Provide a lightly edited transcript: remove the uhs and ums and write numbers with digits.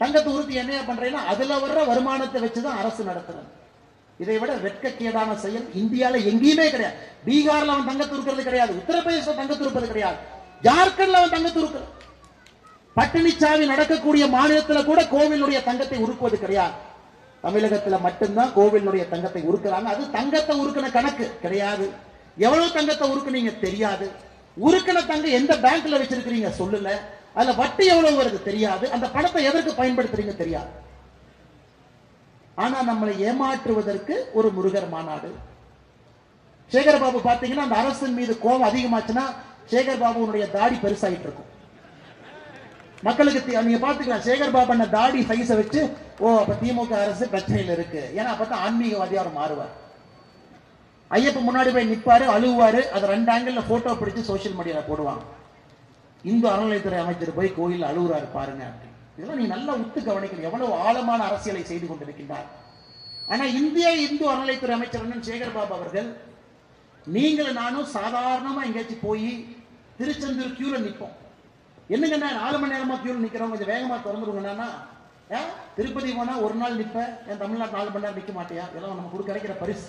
தங்கத்தை உறுதி என்ன பண்றீங்கன்னா அதுல வர்ற வருமானத்தை வச்சுதான் அரசு நடத்துறது. இதை விட வெட்கக்கேடான செயல் இந்தியால எங்கேயுமே கிடையாது. பீகார்ல அவன் தங்கத்தை உருக்கிறது கிடையாது, உத்தரப்பிரதேச தங்கத்தை உருப்பது கிடையாது, ஜார்க்கண்ட்ல அவன் தங்கத்தை உருக்கிறது, பட்டினிச்சாவி நடக்கக்கூடிய மாநிலத்தில் கூட கோவிலுடைய தங்கத்தை உருக்குவது கிடையாது. தமிழகத்தில் மட்டும்தான் கோவிலுடைய தங்கத்தை உருக்குறாங்க. அது தங்கத்தை உருக்கின கணக்கு கிடையாது. எவ்வளவு தங்கத்தை உருக்குனீங்க தெரியாது. உருக்கின தங்கம் எந்த பேங்க்ல வச்சிருக்கிறீங்க சொல்லல. அதுல வட்டி எவ்வளவு வருது தெரியாது. அந்த பணத்தை எதற்கு பயன்படுத்துறீங்க தெரியாது. ஆனா நம்மளை ஏமாற்றுவதற்கு ஒரு முருகர் மாநாடு. சேகர் பாபு பாத்தீங்கன்னா அந்த அரசின் மீது கோபம் அதிகமாச்சுன்னா சேகர் பாபுனுடைய தாடி பெருசாயிட்டு இருக்கும். மக்களுக்கு நீங்க பாத்துக்கலாம், சேகர் பாபு அந்த தாடி சைஸ வச்சு ஓ அப்ப திமுக அரசு பிரச்சனையில் இருக்கு. ஏன்னா அப்பதான் ஆன்மீகவாதியா அவர் மாறுவார். ஐயப்ப முன்னாடி போய் நிப்பாரு, அழுவாரு, அதை 2 ஆங்கிள் போட்டோ பிடிச்சு சோசியல் மீடியால போடுவாங்க. இந்து அறநிலையத்துறை அமைச்சர் போய் கோயில் அழுகுறாரு பாருங்க. இதெல்லாம் நீ நல்லா உத்து கவனிக்கணும், எவ்வளவு ஆழமான அரசியலை செய்து கொண்டிருக்கின்றார். ஆனா இந்திய இந்து அறநிலையத்துறை அமைச்சர் சேகர் பாபு அவர்கள், நீங்களும் நானும் சாதாரணமா எங்கேயாச்சும் போய் திருச்செந்தூர் கியூல நிற்போம். என்னங்க 4 மணி நேரமா கியூல நிக்கிறோம், கொஞ்சம் வேகமா திறந்துருங்கன்னா, திருப்பதி போனா ஒரு நாள் நிப்ப, என் தமிழ்நாட்டு 4 மணி நேரம் நிக்க மாட்டியா? இதெல்லாம் நமக்கு கிடைக்கிற பரிசு.